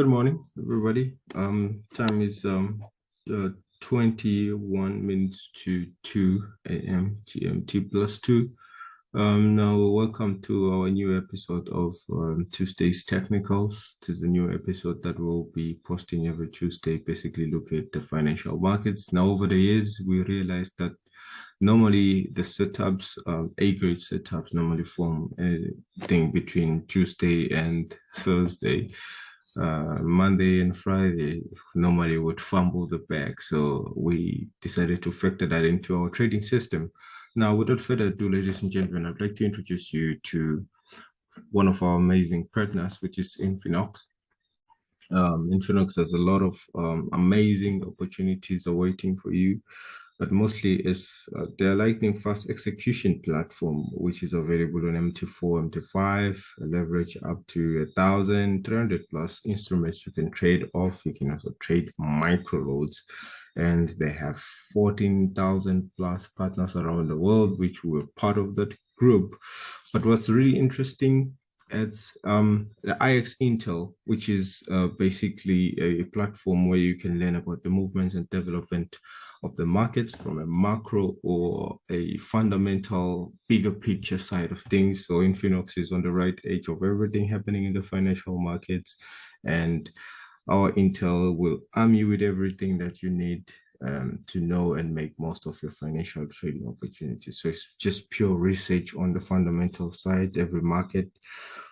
Good morning, everybody. Time is 21 minutes to 2 a.m. GMT plus 2. Now welcome to our new episode of Tuesday's Technicals. It is a new episode that we'll be posting every Tuesday, basically look at the financial markets. Now, over the years, we realized that normally the setups, A-grade setups normally form a thing between Tuesday and Thursday. Monday and Friday normally would fumble the bag. So we decided to factor that into our trading system. Now, without further ado, ladies and gentlemen, I'd like to introduce you to one of our amazing partners, which is Infinox. Infinox has a lot of amazing opportunities awaiting for you, but mostly is their lightning fast execution platform, which is available on MT4, MT5, leverage up to 1,300 plus instruments you can trade off. You can also trade micro loads, and they have 14,000 plus partners around the world, which were part of that group. But what's really interesting is the IX Intel, which is basically a platform where you can learn about the movements and development of the markets from a macro or a fundamental bigger picture side of things. So Infinox is on the right edge of everything happening in the financial markets, and our Intel will arm you with everything that you need to know and make most of your financial trading opportunities. So it's just pure research on the fundamental side. Every market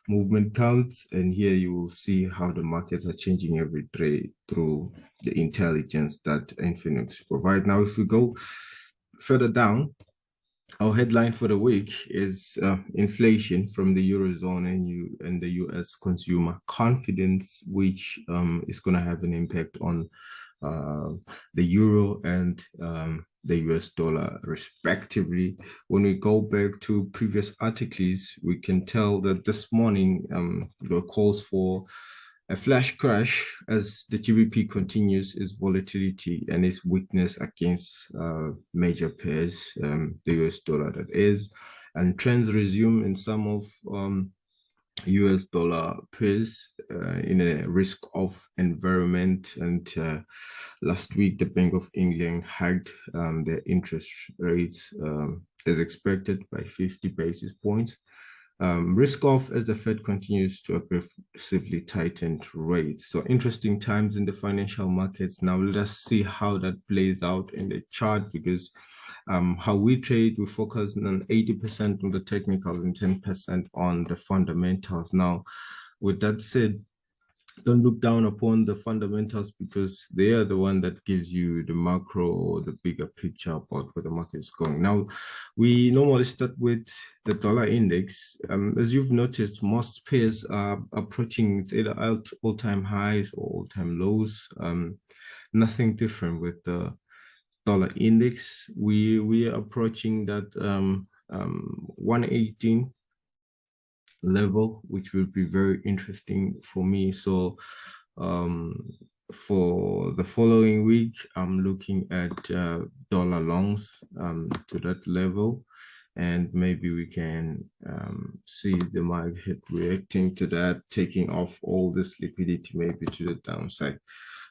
movement counts, and here you will see how the markets are changing every day through the intelligence that Infinox provide. Now, if we go further down, our headline for the week is inflation from the Eurozone and the US consumer confidence, which is going to have an impact on the euro and the US dollar respectively. When we go back to previous articles, we can tell that this morning there were calls for a flash crash as the GBP continues its volatility and its weakness against major pairs, the US dollar that is, and trends resume in some of US dollar pairs in a risk-off environment. And last week, the Bank of England hiked their interest rates as expected by 50 basis points. Risk-off as the Fed continues to aggressively tighten rates. So interesting times in the financial markets. Now let us see how that plays out in the chart, because how we trade, we focus on 80% on the technicals and 10% on the fundamentals. Now, with that said, don't look down upon the fundamentals, because they are the one that gives you the macro or the bigger picture about where the market is going. Now, we normally start with the dollar index. As you've noticed, most pairs are approaching it's either all-time highs or all-time lows. Nothing different with the dollar index. We are approaching that 118 level, which will be very interesting for me. So for the following week, I'm looking at dollar longs to that level, and maybe we can see the market reacting to that, taking off all this liquidity maybe to the downside.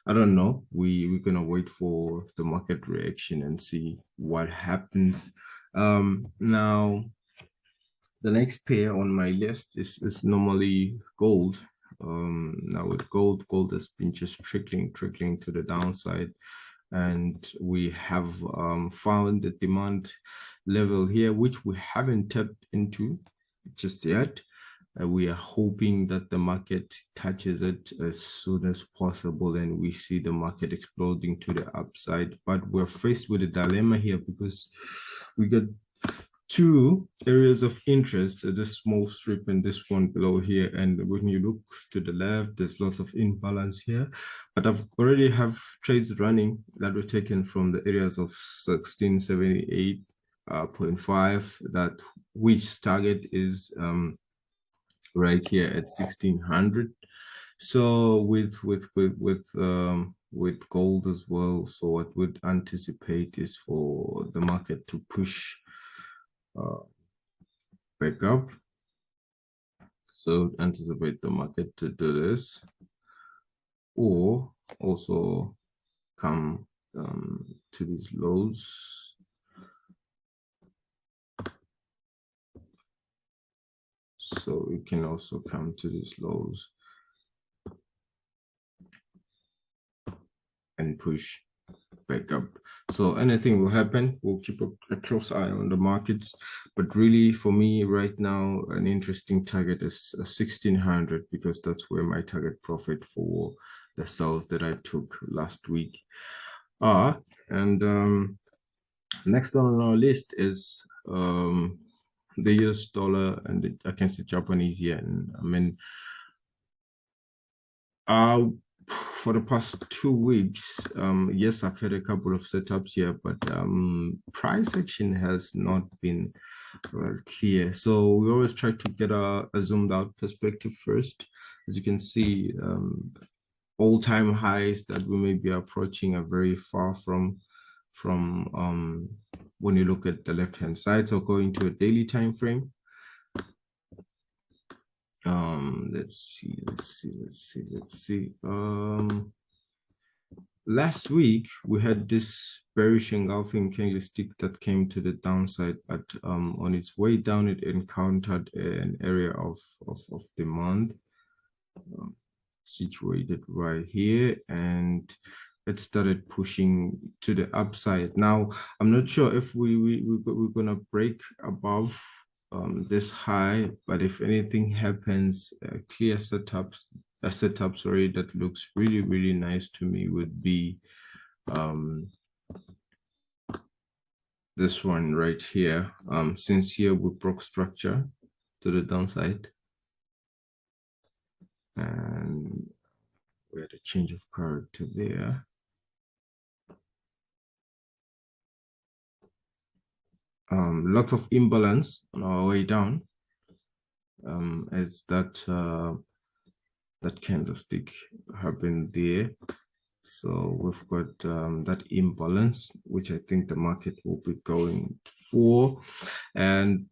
I don't know. We're gonna wait for the market reaction and see what happens. Now, the next pair on my list is normally gold. Now with gold has been just trickling to the downside, and we have found the demand level here, which we haven't tapped into just yet. We are hoping that the market touches it as soon as possible and we see the market exploding to the upside. But we're faced with a dilemma here, because we got two areas of interest, this small strip and this one below here. And when you look to the left, there's lots of imbalance here. But I've already have trades running that were taken from the areas of 1678.5, that which target is right here at 1600. So with gold as well, so what would anticipate is for the market to push back up. So anticipate the market to do this. or also come to these lows. So we can also come to these lows and push back up. So anything will happen. We'll keep a close eye on the markets. But really, for me right now, an interesting target is 1600, because that's where my target profit for the sales that I took last week are. And next on our list is the US dollar and against the Japanese yen. I mean, for the past 2 weeks, yes, I've had a couple of setups here, but price action has not been clear. So we always try to get a zoomed out perspective first. As you can see, all-time highs that we may be approaching are very far from when you look at the left-hand side. So going to a daily time frame. Let's see. Last week we had this bearish engulfing candlestick that came to the downside, but on its way down it encountered an area of demand situated right here, and it started pushing to the upside. Now I'm not sure if we're gonna break above this high, but if anything happens, a clear setup, sorry, that looks really nice to me would be this one right here. Since here we broke structure to the downside, and we had a change of character there. Lots of imbalance on our way down, as that candlestick happened there. So we've got that imbalance, which I think the market will be going for, and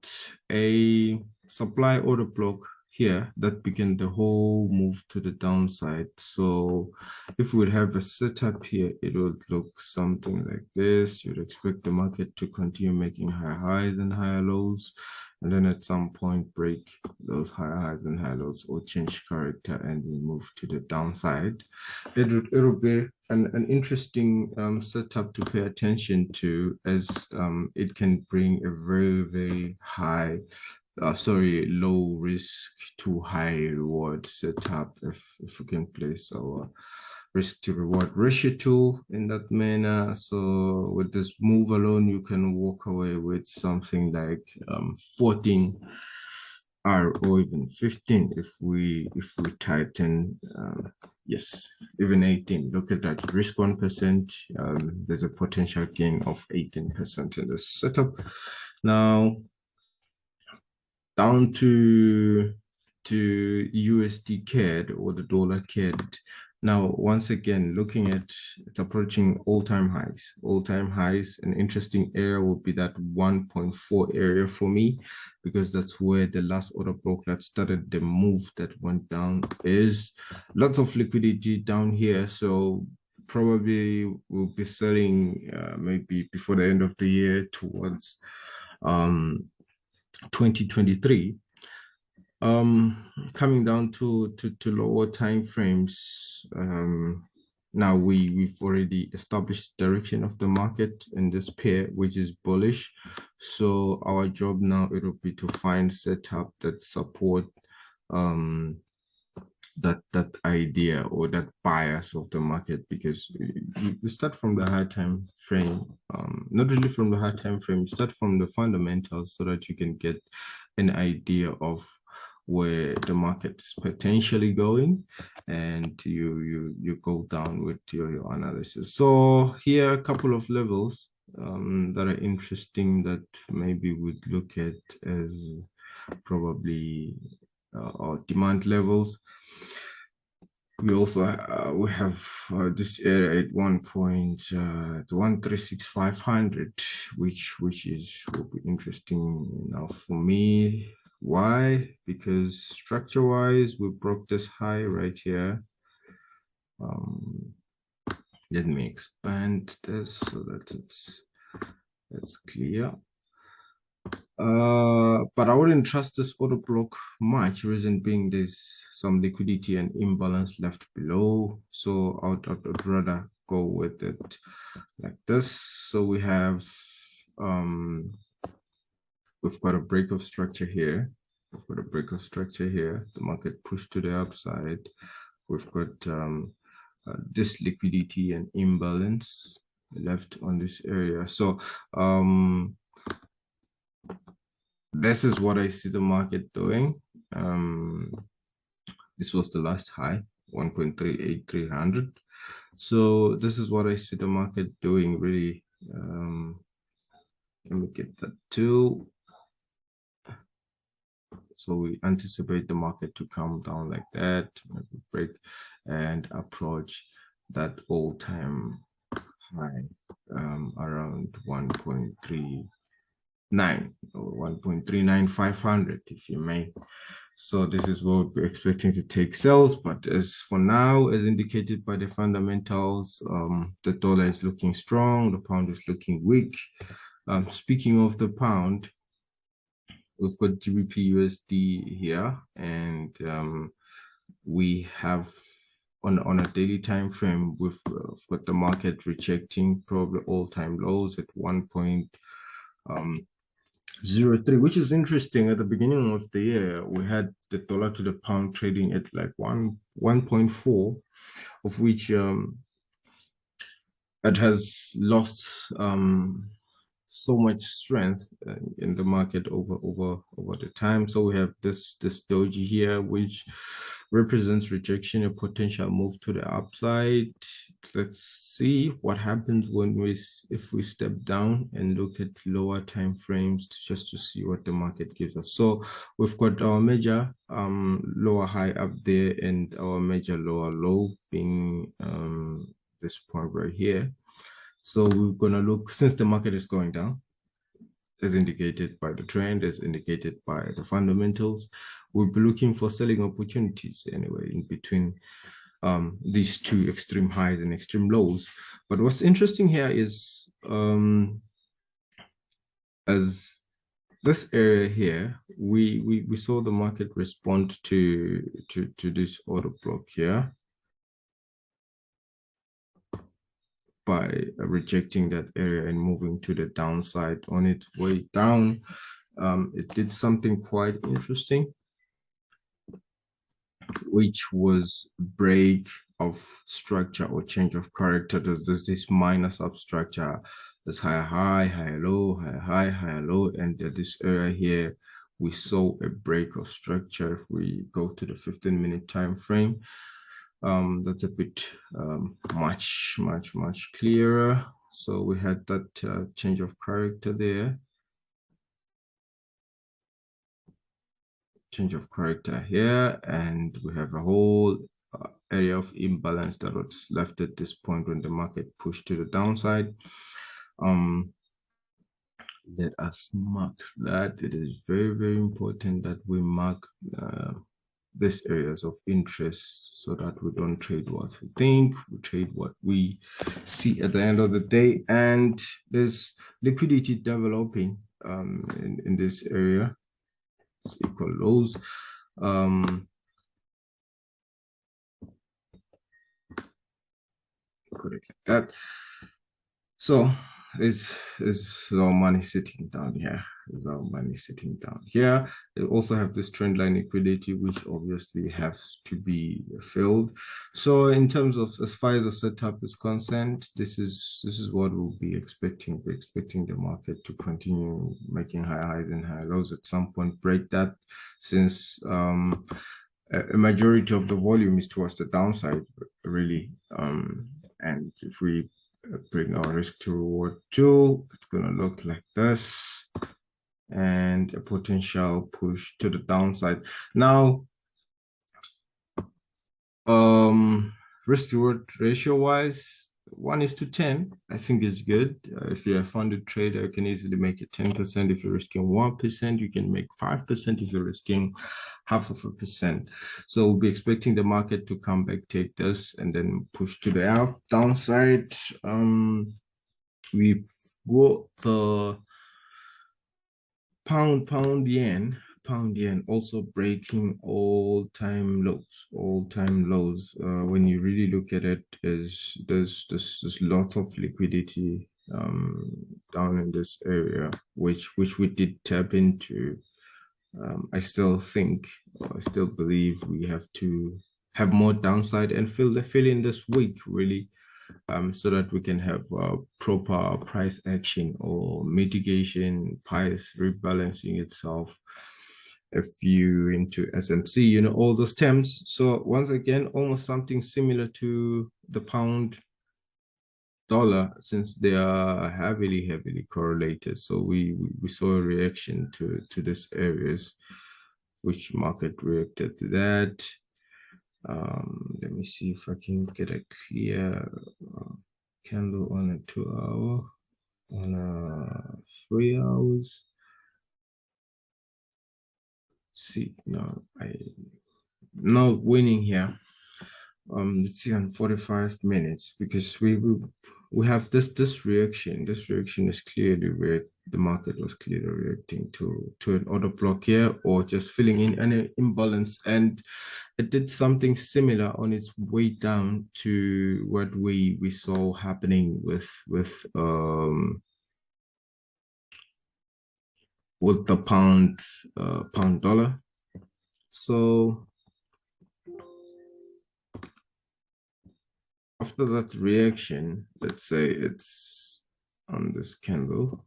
a supply order block here that began the whole move to the downside. So if we would have a setup here, it would look something like this. You'd expect the market to continue making higher highs and higher lows, and then at some point break those higher highs and higher lows, or change character and we move to the downside. It'll be an interesting setup to pay attention to, as it can bring a very high low risk to high reward setup if we can place our risk to reward ratio tool in that manner. So with this move alone, you can walk away with something like 14 or even 15 if we tighten. Yes, even 18. Look at that, risk 1%. There's a potential gain of 18% in this setup. Now down to USD CAD, or the dollar CAD. Now, once again, looking at, it's approaching all-time highs. An interesting area will be that 1.4 area for me, because that's where the last order block that started the move that went down is. Lots of liquidity down here, so probably we'll be selling maybe before the end of the year towards 2023. Coming down to lower time frames. Now we've already established direction of the market in this pair, which is bullish. So our job now, it'll be to find setup that support that idea or that bias of the market, because you start from the high time frame, not really from the high time frame, you start from the fundamentals, so that you can get an idea of where the market is potentially going, and you go down with your analysis. So here are a couple of levels that are interesting, that maybe we'd look at as probably our demand levels. We also we have this area at 1.136500, which will be interesting now for me. Why? Because structure wise, we broke this high right here. Let me expand this so that it's clear. But I wouldn't trust this order block much, reason being there's some liquidity and imbalance left below. So I'd rather go with it like this. So we have we've got a break of structure here. We've got a break of structure here. The market pushed to the upside. We've got this liquidity and imbalance left on this area. So this is what I see the market doing. This was the last high, 1.38300. So this is what I see the market doing really. Let me get that too. So we anticipate the market to come down like that, maybe break and approach that all-time high around 1.39 or 1.39500, if you may. So this is what we're expecting to take sales, but as for now, as indicated by the fundamentals, the dollar is looking strong, the pound is looking weak. Speaking of the pound, we've got GBPUSD here, and we have on a daily time frame, we've got the market rejecting probably all-time lows at 1.03, which is interesting. At the beginning of the year, we had the dollar to the pound trading at like 1.4, of which it has lost so much strength in the market over the time. So we have this doji here, which represents rejection, a potential move to the upside. Let's see what happens if we step down and look at lower time frames just to see what the market gives us. So we've got our major lower high up there and our major lower low being this point right here. So we're going to look, since the market is going down, as indicated by the trend, as indicated by the fundamentals, we'll be looking for selling opportunities anyway in between these two extreme highs and extreme lows. But what's interesting here is as this area here, we saw the market respond to this order block here by rejecting that area and moving to the downside. On its way down, it did something quite interesting, which was break of structure or change of character. There's this minor substructure. There's higher high, higher low, higher high, higher low, and this area here, we saw a break of structure. If we go to the 15-minute time frame, that's a bit much clearer. So we had that change of character there, change of character here, and we have a whole area of imbalance that was left at this point when the market pushed to the downside. Let us mark that. It is very important that we mark these areas of interest so that we don't trade what we think, we trade what we see at the end of the day. And there's liquidity developing in this area. It's equal lows. Put it like that. So is our money sitting down here? Is our money sitting down here? They also have this trend line liquidity, which obviously has to be filled. So in terms of, as far as the setup is concerned, this is what we'll be expecting. We're expecting the market to continue making higher highs and higher lows, at some point break that, since a majority of the volume is towards the downside, really. And if we bring our risk to reward tool, it's going to look like this, and a potential push to the downside. Now, risk to reward ratio wise, 1:10, I think is good. If you're a funded trader, you can easily make it 10%. If you're risking 1%, you can make 5% if you're risking 0.5%. So we'll be expecting the market to come back, take this, and then push to the downside. We've got the pound yen also breaking all-time lows. When you really look at it, there's lots of liquidity down in this area, which we did tap into. I still believe we have to have more downside and fill in this week really, so that we can have proper price action or mitigation, price rebalancing itself. If you into SMC, you know, all those terms. So once again, almost something similar to the pound dollar, since they are heavily correlated. So we saw a reaction to these areas, which market reacted to that. Let me see if I can get a clear candle on a 2 hour, on a 3 hours. Let's see, no, I not winning here. Let's see on 45 minutes, because we have this reaction. This reaction is clearly where the market was clearly reacting to an order block here, or just filling in an imbalance, and it did something similar on its way down to what we saw happening with the pound dollar. So after that reaction, let's say it's on this candle,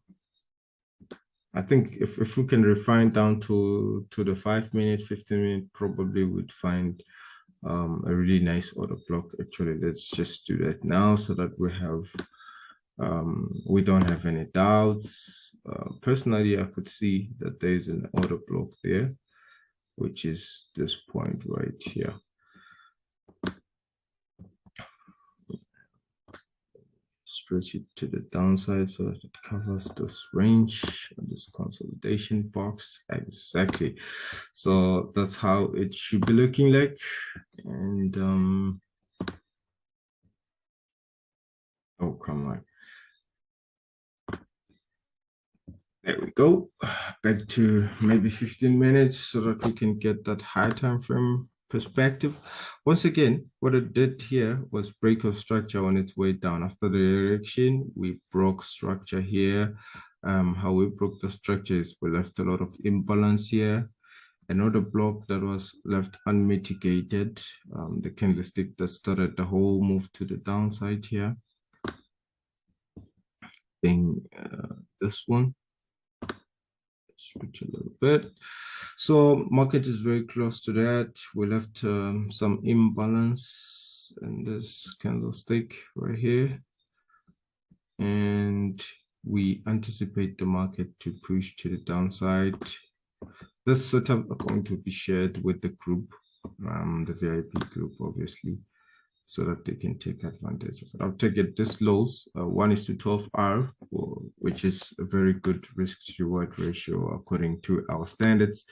I think if we can refine down to the 5 minute, 15 minute, probably would find a really nice order block. Actually, let's just do that now so that we don't have any doubts. Personally, I could see that there's an order block there, which is this point right here. Stretch it to the downside so that it covers this range, this consolidation box. Exactly. So that's how it should be looking like. And oh, come on. There we go. Back to maybe 15 minutes so that we can get that high time frame perspective. Once again, what it did here was break of structure on its way down. After the reaction, we broke structure here. How we broke the structure is we left a lot of imbalance here. Another block that was left unmitigated, the candlestick that started the whole move to the downside here. Then this one. Switch a little bit. So market is very close to that. We left some imbalance in this candlestick right here, and we anticipate the market to push to the downside. This setup is going to be shared with the group, the VIP group, obviously, so that they can take advantage of it. I'll take it this lows, 1:12R, which is a very good risk to reward ratio according to our standards.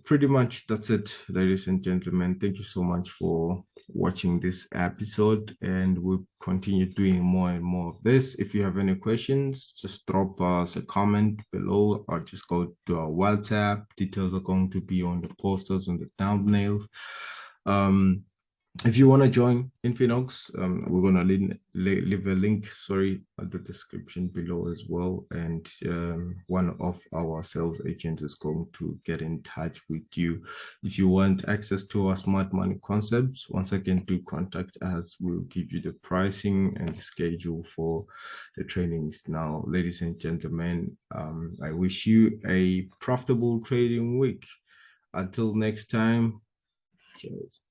Pretty much that's it, ladies and gentlemen. Thank you so much for watching this episode, and we'll continue doing more and more of this. If you have any questions, just drop us a comment below, or just go to our WhatsApp. Details are going to be on the posters and the thumbnails. If you want to join Infinox, we're going to leave a link, at the description below as well. And one of our sales agents is going to get in touch with you. If you want access to our smart money concepts, once again, do contact us. We'll give you the pricing and the schedule for the trainings. Now, ladies and gentlemen, I wish you a profitable trading week. Until next time, cheers.